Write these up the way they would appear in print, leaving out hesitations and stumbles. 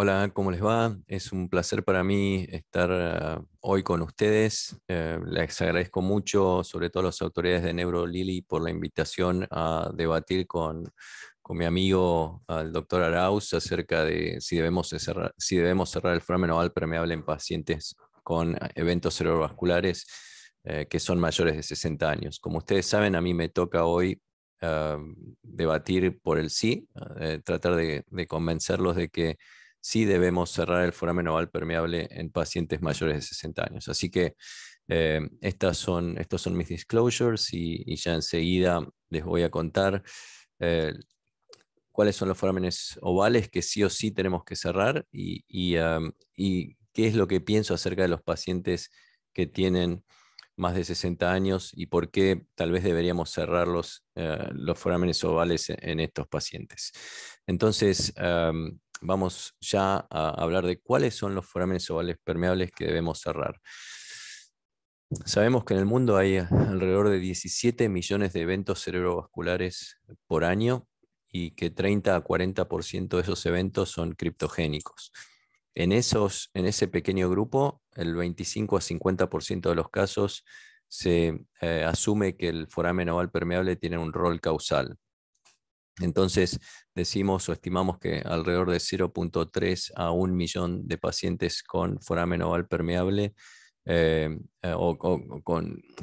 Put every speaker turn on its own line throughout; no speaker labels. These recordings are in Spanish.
Hola, ¿cómo les va? Es un placer para mí estar hoy con ustedes. Les agradezco mucho, sobre todo a las autoridades de NeuroLilly, por la invitación a debatir con mi amigo, el doctor Arauz, acerca de si debemos cerrar el foramen oval permeable en pacientes con eventos cerebrovasculares que son mayores de 60 años. Como ustedes saben, a mí me toca hoy eh, debatir por el sí, tratar de convencerlos de que sí debemos cerrar el foramen oval permeable en pacientes mayores de 60 años. Así que estos son mis disclosures y ya enseguida les voy a contar eh, cuáles son los forámenes ovales que sí o sí tenemos que cerrar y qué es lo que pienso acerca de los pacientes que tienen más de 60 años y por qué tal vez deberíamos cerrar los forámenes ovales en estos pacientes. Entonces, vamos ya a hablar de cuáles son los forámenes ovales permeables que debemos cerrar. Sabemos que en el mundo hay alrededor de 17 millones de eventos cerebrovasculares por año y que 30 a 40% de esos eventos son criptogénicos. En ese pequeño grupo, el 25 a 50% de los casos se asume que el foramen oval permeable tiene un rol causal. Entonces, decimos o estimamos que alrededor de 0,3 a 1 millón de pacientes con foramen oval permeable, que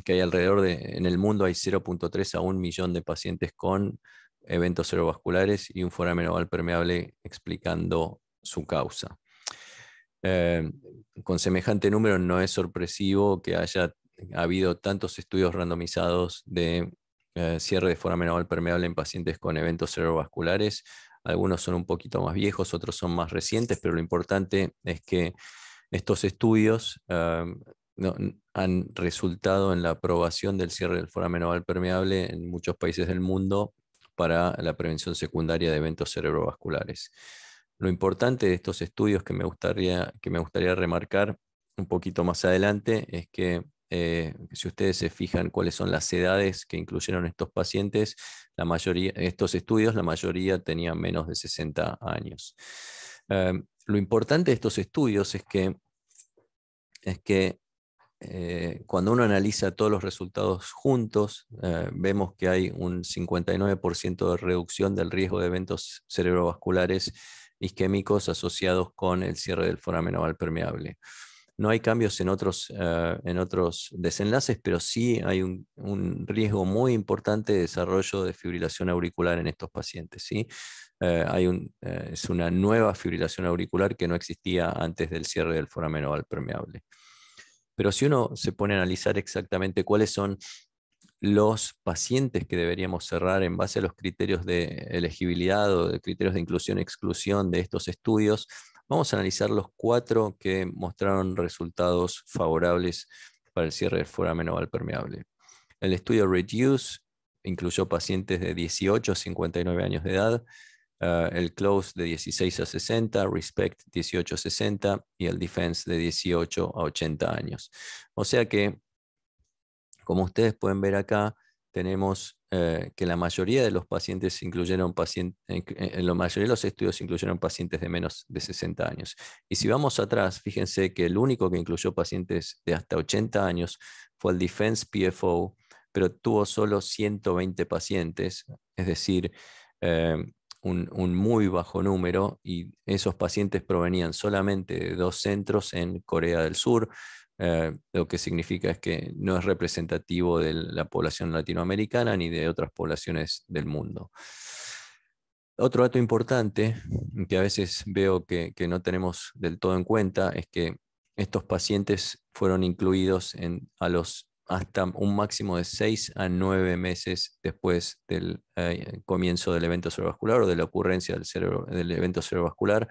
hay en el mundo hay 0,3 a 1 millón de pacientes con eventos cerebrovasculares y un foramen oval permeable explicando su causa. Eh, con semejante número no es sorpresivo que haya habido tantos estudios randomizados de cierre de foramen oval permeable en pacientes con eventos cerebrovasculares. Algunos son un poquito más viejos, otros son más recientes, pero lo importante es que estos estudios han resultado en la aprobación del cierre del foramen oval permeable en muchos países del mundo para la prevención secundaria de eventos cerebrovasculares. Lo importante de estos estudios que me gustaría remarcar un poquito más adelante es que si ustedes se fijan cuáles son las edades que incluyeron estos pacientes, estos estudios, la mayoría tenían menos de 60 años. Lo importante de estos estudios es que cuando uno analiza todos los resultados juntos, vemos que hay un 59% de reducción del riesgo de eventos cerebrovasculares isquémicos asociados con el cierre del foramen oval permeable. No hay cambios en otros desenlaces, pero sí hay un riesgo muy importante de desarrollo de fibrilación auricular en estos pacientes, ¿sí? Es una nueva fibrilación auricular que no existía antes del cierre del foramen oval permeable. Pero si uno se pone a analizar exactamente cuáles son los pacientes que deberíamos cerrar en base a los criterios de elegibilidad o de criterios de inclusión-exclusión de estos estudios, vamos a analizar los 4 que mostraron resultados favorables para el cierre del foramen oval permeable. El estudio REDUCE incluyó pacientes de 18 a 59 años de edad, el CLOSE de 16 a 60, RESPECT 18 a 60 y el DEFENSE de 18 a 80 años. O sea que, como ustedes pueden ver acá, tenemos que la mayoría de los pacientes en la mayoría de los estudios incluyeron pacientes de menos de 60 años. Y si vamos atrás, fíjense que el único que incluyó pacientes de hasta 80 años fue el Defense PFO, pero tuvo solo 120 pacientes, es decir, eh, un muy bajo número, y esos pacientes provenían solamente de 2 centros en Corea del Sur. Lo que significa es que no es representativo de la población latinoamericana ni de otras poblaciones del mundo. Otro dato importante que a veces veo que no tenemos del todo en cuenta es que estos pacientes fueron incluidos hasta un máximo de 6 a 9 meses después del comienzo del evento cerebrovascular o de la ocurrencia del evento cerebrovascular.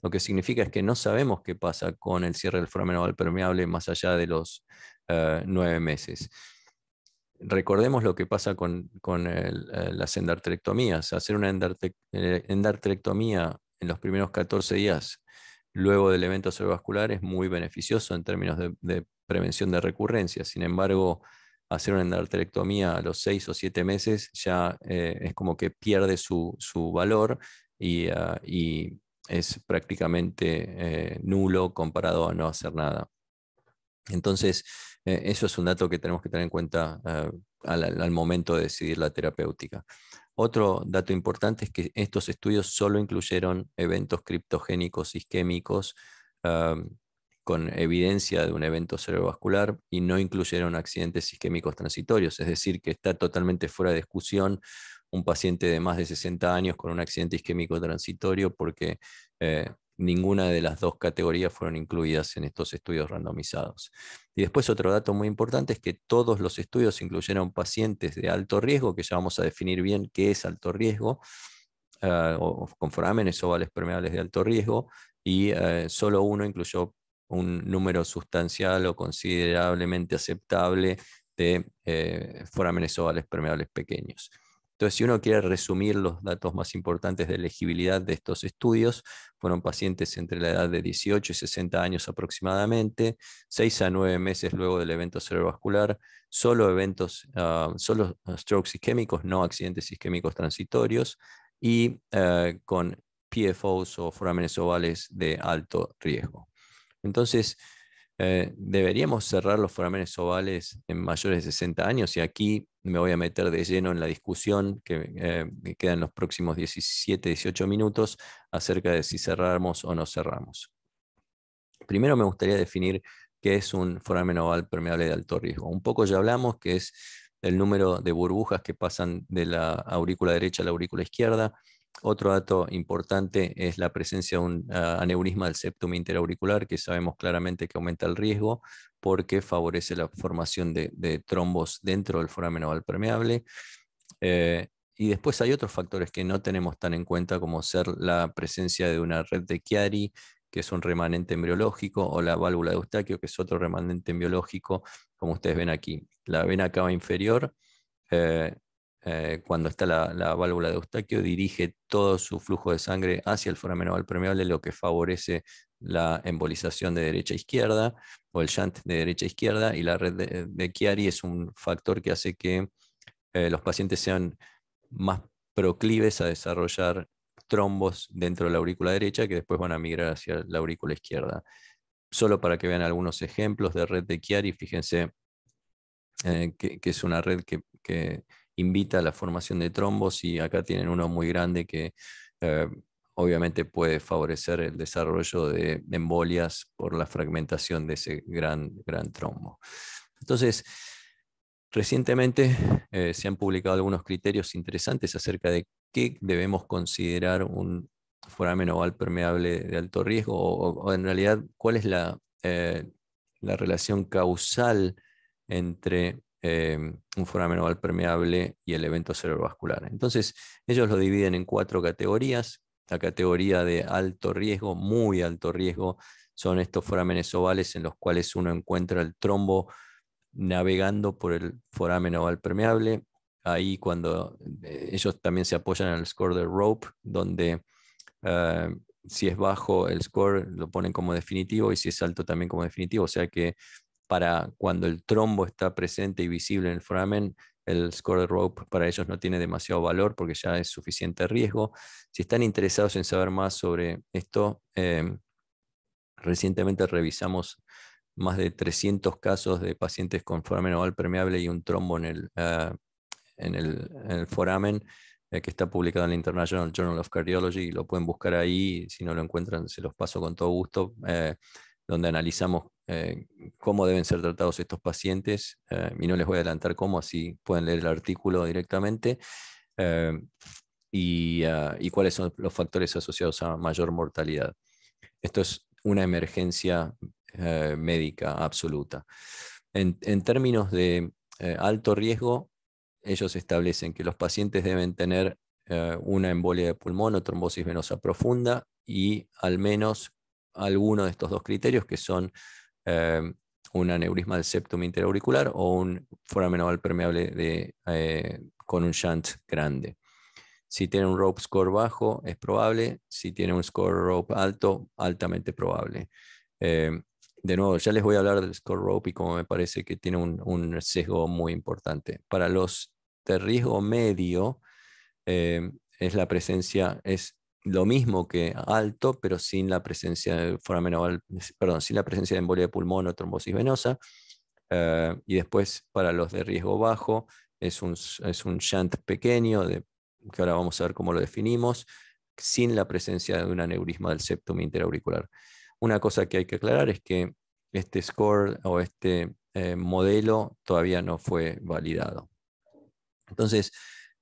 Lo que significa es que no sabemos qué pasa con el cierre del foramen oval permeable más allá de los 9 meses. Recordemos lo que pasa con las endarterectomías. Hacer una endarterectomía en los primeros 14 días luego del evento cerebrovascular es muy beneficioso en términos de prevención de recurrencia. Sin embargo, hacer una endarterectomía a los 6 o 7 meses ya es como que pierde su valor y es prácticamente nulo comparado a no hacer nada. Entonces, eso es un dato que tenemos que tener en cuenta al momento de decidir la terapéutica. Otro dato importante es que estos estudios solo incluyeron eventos criptogénicos isquémicos con evidencia de un evento cerebrovascular y no incluyeron accidentes isquémicos transitorios, es decir, que está totalmente fuera de discusión un paciente de más de 60 años con un accidente isquémico transitorio porque ninguna de las dos categorías fueron incluidas en estos estudios randomizados. Y después otro dato muy importante es que todos los estudios incluyeron pacientes de alto riesgo, que ya vamos a definir bien qué es alto riesgo, o con forámenes ovales permeables de alto riesgo, y solo uno incluyó un número sustancial o considerablemente aceptable de forámenes ovales permeables pequeños. Entonces, si uno quiere resumir los datos más importantes de elegibilidad de estos estudios, fueron pacientes entre la edad de 18 y 60 años aproximadamente, 6 a 9 meses luego del evento cerebrovascular, solo solo strokes isquémicos, no accidentes isquémicos transitorios, y con PFOs o forámenes ovales de alto riesgo. Entonces, deberíamos cerrar los forámenes ovales en mayores de 60 años, y aquí me voy a meter de lleno en la discusión que queda en los próximos 17, 18 minutos acerca de si cerramos o no cerramos. Primero me gustaría definir qué es un foramen oval permeable de alto riesgo. Un poco ya hablamos que es el número de burbujas que pasan de la aurícula derecha a la aurícula izquierda. Otro dato importante es la presencia de un aneurisma del septum interauricular, que sabemos claramente que aumenta el riesgo porque favorece la formación de trombos dentro del foramen oval permeable. Y después hay otros factores que no tenemos tan en cuenta, como ser la presencia de una red de Chiari, que es un remanente embriológico, o la válvula de Eustaquio, que es otro remanente embriológico, como ustedes ven aquí. La vena cava inferior, eh, cuando está la válvula de Eustaquio, dirige todo su flujo de sangre hacia el foramen oval permeable, lo que favorece la embolización de derecha a izquierda, o el shunt de derecha a izquierda, y la red de Chiari es un factor que hace que los pacientes sean más proclives a desarrollar trombos dentro de la aurícula derecha que después van a migrar hacia la aurícula izquierda. Solo para que vean algunos ejemplos de red de Chiari, fíjense que es una red que invita a la formación de trombos, y acá tienen uno muy grande que eh, obviamente puede favorecer el desarrollo de embolias por la fragmentación de ese gran trombo. Entonces, recientemente se han publicado algunos criterios interesantes acerca de qué debemos considerar un foramen oval permeable de alto riesgo, o en realidad cuál es la relación causal entre un foramen oval permeable y el evento cerebrovascular. Entonces, ellos lo dividen en 4 categorías. La categoría de alto riesgo, muy alto riesgo, son estos forámenes ovales en los cuales uno encuentra el trombo navegando por el foramen oval permeable. Ahí cuando ellos también se apoyan en el score de Rope, donde si es bajo el score lo ponen como definitivo, y si es alto también como definitivo. O sea que para cuando el trombo está presente y visible en el foramen, el score de Rope para ellos no tiene demasiado valor porque ya es suficiente riesgo. Si están interesados en saber más sobre esto, recientemente revisamos más de 300 casos de pacientes con foramen oval permeable y un trombo en el foramen, que está publicado en la International Journal of Cardiology, y lo pueden buscar ahí. Si no lo encuentran, se los paso con todo gusto, donde analizamos cómo deben ser tratados estos pacientes, y no les voy a adelantar cómo, así pueden leer el artículo directamente, eh, y cuáles son los factores asociados a mayor mortalidad. Esto es una emergencia médica absoluta. En términos de alto riesgo, ellos establecen que los pacientes deben tener una embolia de pulmón o trombosis venosa profunda, y al menos alguno de estos 2 criterios, que son un aneurisma del septum interauricular o un foramen oval permeable con un shunt grande. Si tiene un rope score bajo, es probable. Si tiene un score rope alto, altamente probable. De nuevo, ya les voy a hablar del score rope y cómo me parece que tiene un sesgo muy importante. Para los de riesgo medio, es la presencia, es lo mismo que alto, pero sin la presencia de foramen oval, perdón, sin la presencia de embolia de pulmón o trombosis venosa. Y después para los de riesgo bajo es un shunt pequeño, que ahora vamos a ver cómo lo definimos, sin la presencia de un aneurisma del septum interauricular. Una cosa que hay que aclarar es que este score o este modelo todavía no fue validado. Entonces,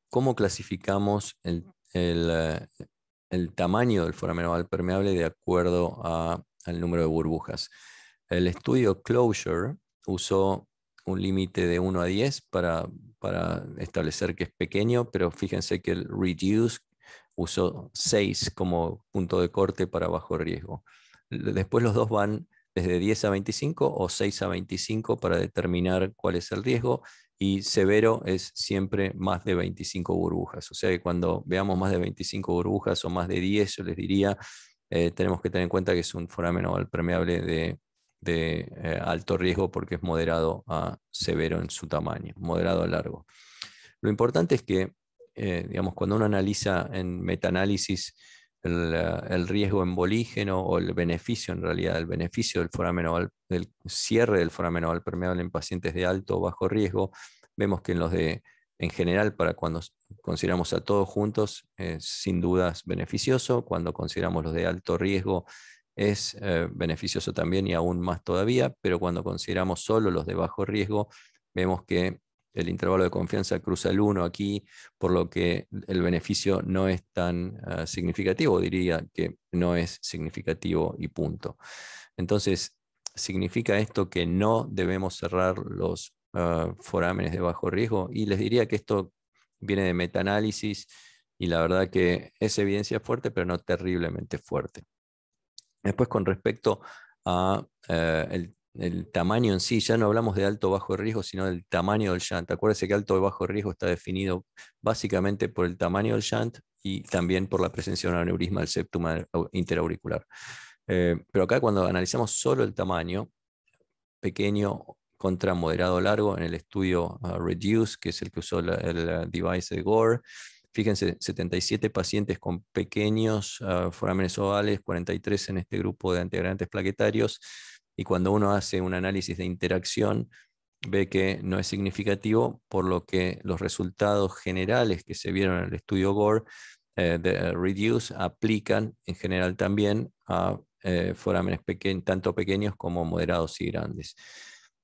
¿cómo clasificamos el tamaño del foramen oval permeable de acuerdo al número de burbujas? El estudio Closure usó un límite de 1 a 10 para establecer que es pequeño, pero fíjense que el Reduce usó 6 como punto de corte para bajo riesgo. Después los dos van desde 10 a 25 o 6 a 25 para determinar cuál es el riesgo, y severo es siempre más de 25 burbujas. O sea que cuando veamos más de 25 burbujas o más de 10, yo les diría, tenemos que tener en cuenta que es un foramen oval permeable de alto riesgo, porque es moderado a severo en su tamaño, moderado a largo. Lo importante es que, digamos, cuando uno analiza en metaanálisis el riesgo embolígeno o el beneficio, en realidad, el beneficio del foramen oval, del cierre del foramen oval permeable en pacientes de alto o bajo riesgo, vemos que en general, para cuando consideramos a todos juntos, es sin dudas beneficioso. Cuando consideramos los de alto riesgo, es beneficioso también y aún más todavía, pero cuando consideramos solo los de bajo riesgo, vemos que el intervalo de confianza cruza el 1 aquí, por lo que el beneficio no es tan significativo, diría que no es significativo y punto. Entonces, ¿significa esto que no debemos cerrar los forámenes de bajo riesgo? Y les diría que esto viene de metaanálisis y la verdad que es evidencia fuerte, pero no terriblemente fuerte. Después, con respecto a el tamaño en sí, ya no hablamos de alto o bajo riesgo, sino del tamaño del shunt. Acuérdense que alto o bajo riesgo está definido básicamente por el tamaño del shunt y también por la presencia de un aneurisma del septum interauricular. Pero acá, cuando analizamos solo el tamaño, pequeño contra moderado largo, en el estudio Reduce, que es el que usó el device de Gore, fíjense, 77 pacientes con pequeños forámenes ovales, 43 en este grupo de antiagregantes plaquetarios, y cuando uno hace un análisis de interacción, ve que no es significativo, por lo que los resultados generales que se vieron en el estudio Gore de Reduce aplican en general también a forámenes tanto pequeños como moderados y grandes.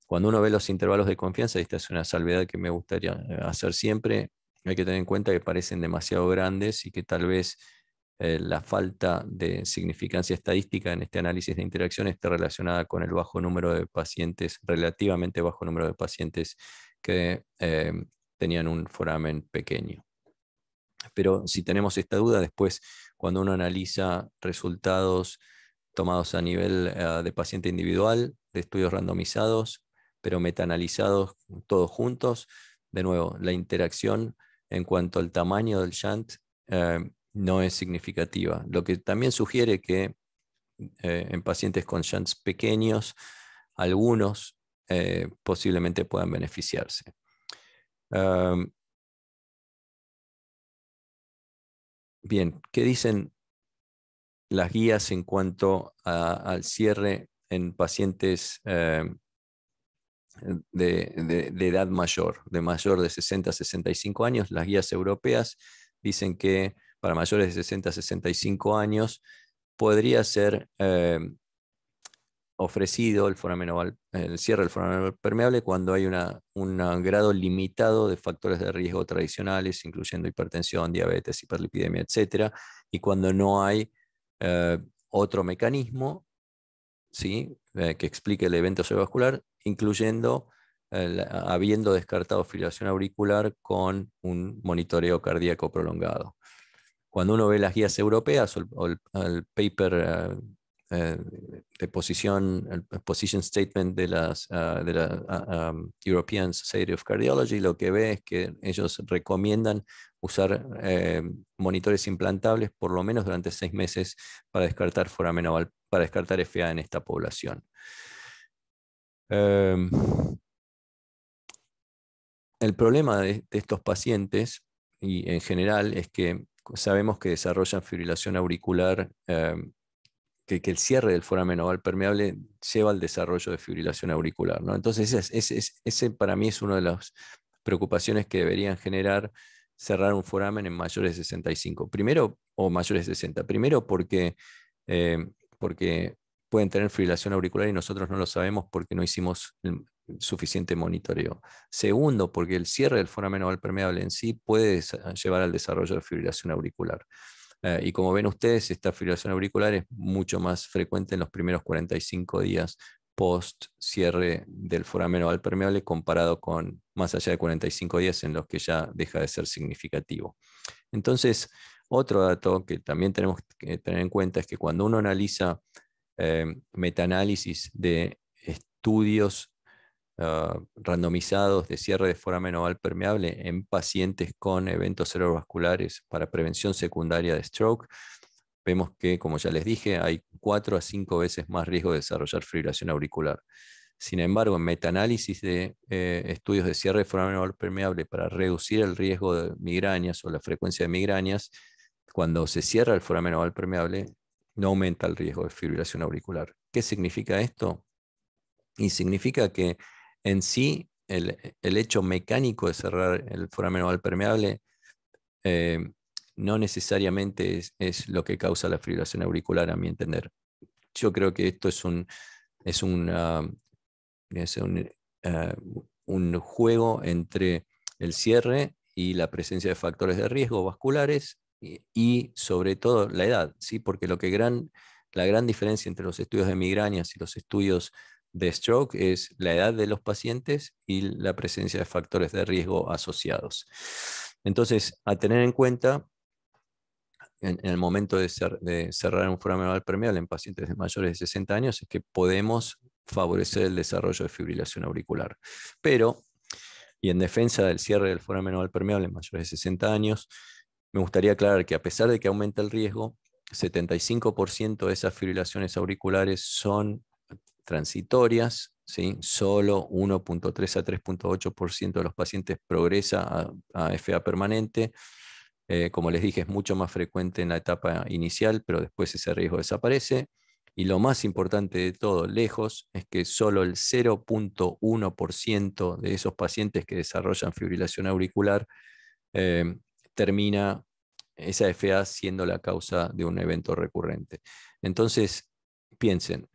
Cuando uno ve los intervalos de confianza, y esta es una salvedad que me gustaría hacer siempre, hay que tener en cuenta que parecen demasiado grandes y que tal vez la falta de significancia estadística en este análisis de interacción esté relacionada con el bajo número de pacientes, relativamente bajo número de pacientes que tenían un foramen pequeño. Pero si tenemos esta duda, después cuando uno analiza resultados tomados a nivel de paciente individual, de estudios randomizados, pero metaanalizados todos juntos, de nuevo, la interacción en cuanto al tamaño del shunt no es significativa, lo que también sugiere que en pacientes con shunts pequeños, algunos posiblemente puedan beneficiarse. Bien, ¿qué dicen las guías en cuanto al cierre en pacientes de edad mayor, de 60 a 65 años? Las guías europeas dicen que para mayores de 60 a 65 años podría ser ofrecido el cierre del foramen oval permeable cuando hay un grado limitado de factores de riesgo tradicionales, incluyendo hipertensión, diabetes, hiperlipidemia, etc. Y cuando no hay otro mecanismo, ¿sí? Que explique el evento cerebrovascular, incluyendo habiendo descartado fibrilación auricular con un monitoreo cardíaco prolongado. Cuando uno ve las guías europeas o el paper de posición, el position statement de la European Society of Cardiology, lo que ve es que ellos recomiendan usar monitores implantables por lo menos durante 6 meses para descartar foramen oval, para descartar FA en esta población. El problema de estos pacientes, y en general, es que sabemos que desarrollan fibrilación auricular, que el cierre del foramen oval permeable lleva al desarrollo de fibrilación auricular, ¿no? Entonces, ese para mí es una de las preocupaciones que deberían generar cerrar un foramen en mayores de 65. Primero, o mayores de 60. Primero eh, porque pueden tener fibrilación auricular y nosotros no lo sabemos porque no hicimos el suficiente monitoreo. Segundo, porque el cierre del foramen oval permeable en sí puede llevar al desarrollo de fibrilación auricular. Y como ven ustedes, esta fibrilación auricular es mucho más frecuente en los primeros 45 días post cierre del foramen oval permeable comparado con más allá de 45 días en los que ya deja de ser significativo. Entonces, otro dato que también tenemos que tener en cuenta es que cuando uno analiza metaanálisis de estudios randomizados de cierre de foramen oval permeable en pacientes con eventos cerebrovasculares para prevención secundaria de stroke, vemos que, como ya les dije, hay 4 a 5 veces más riesgo de desarrollar fibrilación auricular. Sin embargo, en metaanálisis de estudios de cierre de foramen oval permeable para reducir el riesgo de migrañas o la frecuencia de migrañas, cuando se cierra el foramen oval permeable, no aumenta el riesgo de fibrilación auricular. ¿Qué significa esto? Y significa que en sí el hecho mecánico de cerrar el foramen oval permeable eh, no necesariamente es lo que causa la fibrilación auricular, a mi entender. Yo creo que esto es es un juego entre el cierre y la presencia de factores de riesgo vasculares y sobre todo la edad, ¿sí? Porque la gran diferencia entre los estudios de migrañas y los estudios de stroke es la edad de los pacientes y la presencia de factores de riesgo asociados. Entonces, a tener en cuenta en el momento de cerrar un foramen oval permeable en pacientes de mayores de 60 años es que podemos favorecer el desarrollo de fibrilación auricular. Pero, y en defensa del cierre del foramen oval permeable en mayores de 60 años, me gustaría aclarar que a pesar de que aumenta el riesgo, 75% de esas fibrilaciones auriculares son transitorias, ¿sí? Solo 1.3 a 3.8% de los pacientes progresa a FA permanente. Como les dije, es mucho más frecuente en la etapa inicial, pero después ese riesgo desaparece. Y lo más importante de todo, lejos, es que solo el 0.1% de esos pacientes que desarrollan fibrilación auricular eh, termina esa FA siendo la causa de un evento recurrente. Entonces, piensen,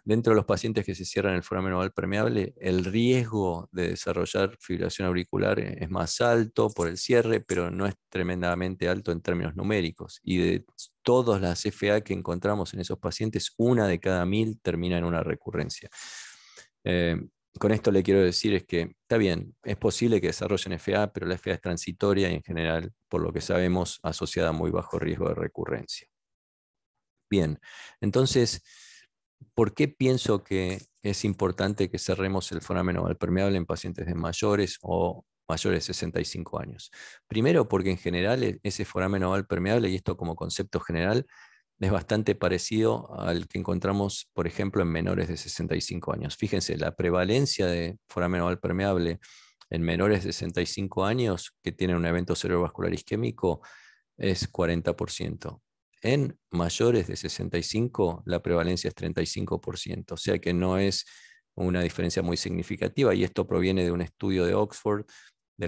dentro de los pacientes que se cierran el foramen oval permeable, el riesgo de desarrollar fibrilación auricular es más alto por el cierre, pero no es tremendamente alto en términos numéricos. Y de todas las FA que encontramos en esos pacientes, 1 de cada 1000 termina en una recurrencia. Con esto le quiero decir es que está bien, es posible que desarrollen FA, pero la FA es transitoria y en general, por lo que sabemos, asociada a muy bajo riesgo de recurrencia. Bien, entonces, ¿por qué pienso que es importante que cerremos el foramen oval permeable en pacientes de mayores o mayores de 65 años? Primero, porque en general ese foramen oval permeable, y esto como concepto general, es bastante parecido al que encontramos, por ejemplo, en menores de 65 años. Fíjense, la prevalencia de foramen oval permeable en menores de 65 años que tienen un evento cerebrovascular isquémico es 40%. En mayores de 65, la prevalencia es 35%, o sea que no es una diferencia muy significativa, y esto proviene de un estudio de Oxford, de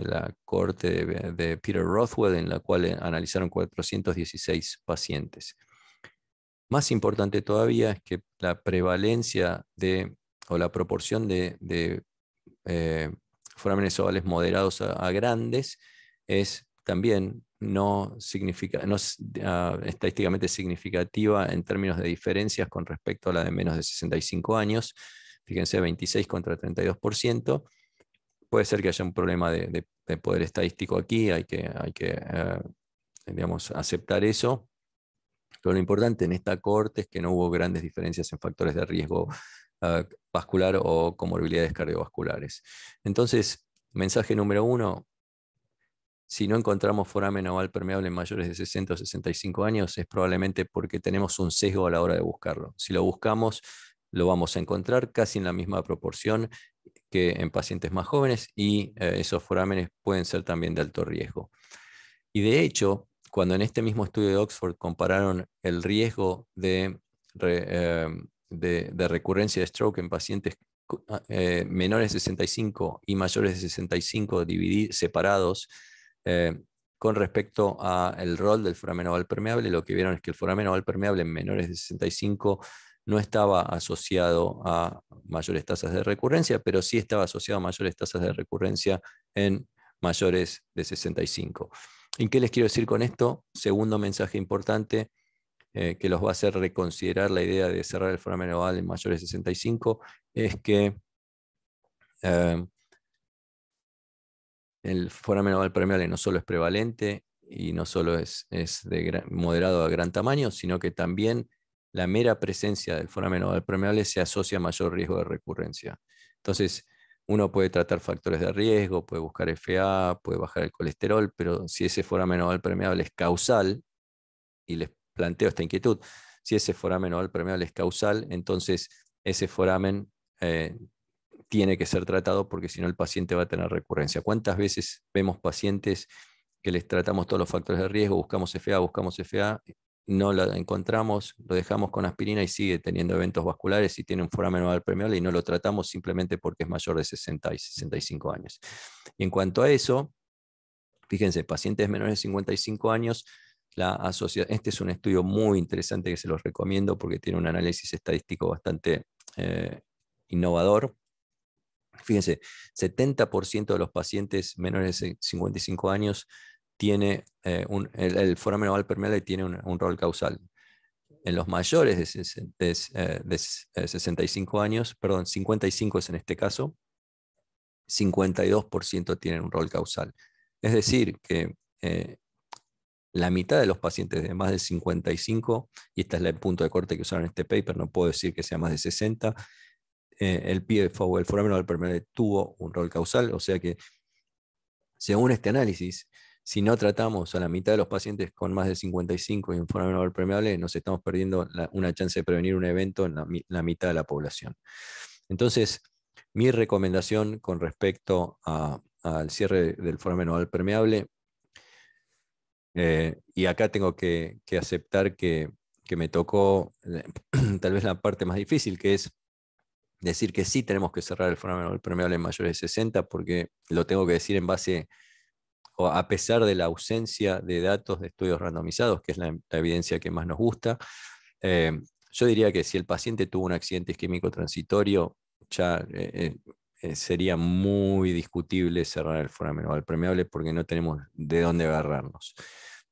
la corte de Peter Rothwell, en la cual analizaron 416 pacientes. Más importante todavía es que la prevalencia o la proporción de forámenes ovales moderados a grandes es también no es estadísticamente significativa en términos de diferencias con respecto a la de menos de 65 años. Fíjense, 26 contra 32%. Puede ser que haya un problema de poder estadístico aquí, hay que digamos, aceptar eso. Pero lo importante en esta cohorte es que no hubo grandes diferencias en factores de riesgo vascular o comorbilidades cardiovasculares. Entonces, mensaje número 1, si no encontramos foramen oval permeable en mayores de 60 o 65 años, es probablemente porque tenemos un sesgo a la hora de buscarlo. Si lo buscamos, lo vamos a encontrar casi en la misma proporción que en pacientes más jóvenes, y esos forámenes pueden ser también de alto riesgo. Y de hecho, cuando en este mismo estudio de Oxford compararon el riesgo de recurrencia de stroke en pacientes menores de 65 y mayores de 65 separados, eh, con respecto al rol del foramen oval permeable, lo que vieron es que el foramen oval permeable en menores de 65 no estaba asociado a mayores tasas de recurrencia, pero sí estaba asociado a mayores tasas de recurrencia en mayores de 65. ¿Y qué les quiero decir con esto? Segundo mensaje importante, que los va a hacer reconsiderar la idea de cerrar el foramen oval en mayores de 65, es que eh, el foramen oval permeable no solo es prevalente y no solo es de moderado a gran tamaño, sino que también la mera presencia del foramen oval permeable se asocia a mayor riesgo de recurrencia. Entonces, uno puede tratar factores de riesgo, puede buscar FA, puede bajar el colesterol, pero si ese foramen oval permeable es causal, y les planteo esta inquietud, si ese foramen oval permeable es causal, entonces ese foramen tiene que ser tratado porque si no el paciente va a tener recurrencia. ¿Cuántas veces vemos pacientes que les tratamos todos los factores de riesgo, buscamos FA, no la encontramos, lo dejamos con aspirina y sigue teniendo eventos vasculares y tiene un foramen oval permeable y no lo tratamos simplemente porque es mayor de 60 y 65 años? Y en cuanto a eso, fíjense, pacientes menores de 55 años, este es un estudio muy interesante que se los recomiendo porque tiene un análisis estadístico bastante innovador. Fíjense, 70% de los pacientes menores de 55 años tiene el foramen oval permeable tiene un rol causal. En los mayores de 65 años, perdón, 55 es en este caso, 52% tienen un rol causal. Es decir, que la mitad de los pacientes de más de 55, y este es el punto de corte que usaron en este paper, no puedo decir que sea más de 60, el PFO, el foramen oval permeable, tuvo un rol causal, o sea que, según este análisis, si no tratamos a la mitad de los pacientes con más de 55 y un foramen oval permeable, nos estamos perdiendo una chance de prevenir un evento en la mitad de la población. Entonces, mi recomendación con respecto al cierre del foramen oval permeable, y acá tengo que aceptar que me tocó tal vez la parte más difícil, que es decir que sí tenemos que cerrar el foramen oval permeable en mayores de 60, porque lo tengo que decir en base, o a pesar de la ausencia de datos de estudios randomizados, que es la evidencia que más nos gusta. Yo diría que si el paciente tuvo un accidente isquémico transitorio, ya sería muy discutible cerrar el foramen oval permeable porque no tenemos de dónde agarrarnos.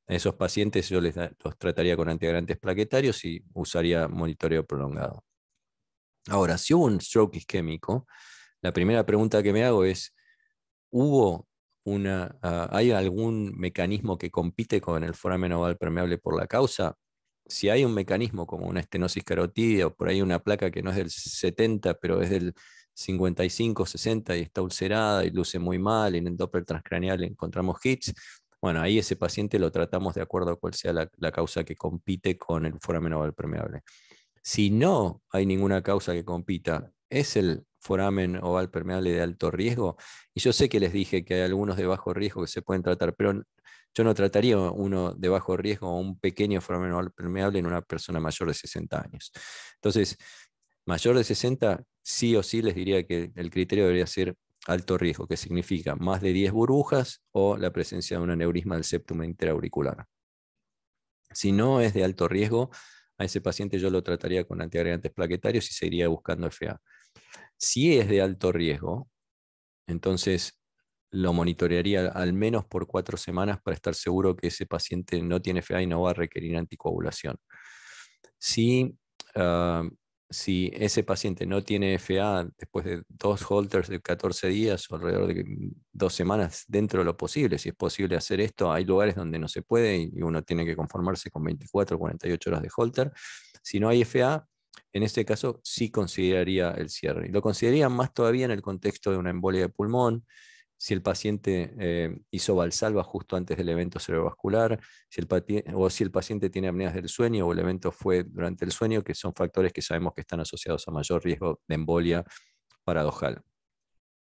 A esos pacientes yo los trataría con antiagregantes plaquetarios y usaría monitoreo prolongado. Ahora, si hubo un stroke isquémico, la primera pregunta que me hago es, ¿hay algún mecanismo que compite con el foramen oval permeable por la causa? Si hay un mecanismo como una estenosis carotídea o por ahí una placa que no es del 70, pero es del 55, 60 y está ulcerada y luce muy mal, y en el Doppler transcraneal encontramos hits, bueno, ahí ese paciente lo tratamos de acuerdo a cuál sea la causa que compite con el foramen oval permeable. Si no hay ninguna causa que compita, ¿es el foramen oval permeable de alto riesgo? Y yo sé que les dije que hay algunos de bajo riesgo que se pueden tratar, pero yo no trataría uno de bajo riesgo o un pequeño foramen oval permeable en una persona mayor de 60 años. Entonces, mayor de 60, sí o sí les diría que el criterio debería ser alto riesgo, que significa más de 10 burbujas o la presencia de un aneurisma del septum interauricular. Si no es de alto riesgo, a ese paciente yo lo trataría con antiagregantes plaquetarios y seguiría buscando FA. Si es de alto riesgo, entonces lo monitorearía al menos por 4 semanas para estar seguro que ese paciente no tiene FA y no va a requerir anticoagulación. Si, uh, si ese paciente no tiene FA después de 2 holters de 14 días o alrededor de 2 semanas, dentro de lo posible, si es posible hacer esto, hay lugares donde no se puede y uno tiene que conformarse con 24 o 48 horas de holter. Si no hay FA, en este caso sí consideraría el cierre. Y lo consideraría más todavía en el contexto de una embolia de pulmón, si el paciente hizo Valsalva justo antes del evento cerebrovascular, o si el paciente tiene apneas del sueño o el evento fue durante el sueño, que son factores que sabemos que están asociados a mayor riesgo de embolia paradojal.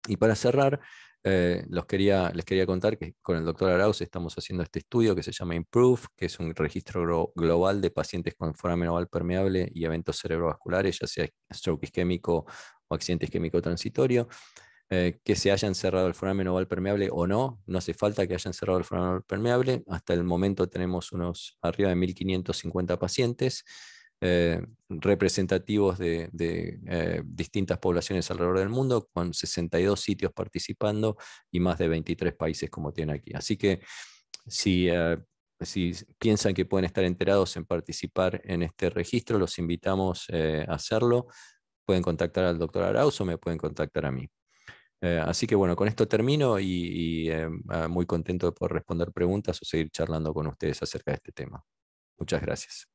Y para cerrar, les quería contar que con el doctor Arauz estamos haciendo este estudio que se llama IMPROVE, que es un registro global de pacientes con foramen oval permeable y eventos cerebrovasculares, ya sea stroke isquémico o accidente isquémico transitorio. Que se hayan cerrado el foramen oval permeable o no, no hace falta que hayan cerrado el foramen oval permeable. Hasta el momento tenemos unos arriba de 1.550 pacientes representativos de distintas poblaciones alrededor del mundo, con 62 sitios participando y más de 23 países como tiene aquí. Así que si piensan que pueden estar enterados en participar en este registro, los invitamos a hacerlo. Pueden contactar al doctor Arauz o me pueden contactar a mí. Así que bueno, con esto termino muy contento de poder responder preguntas o seguir charlando con ustedes acerca de este tema. Muchas gracias.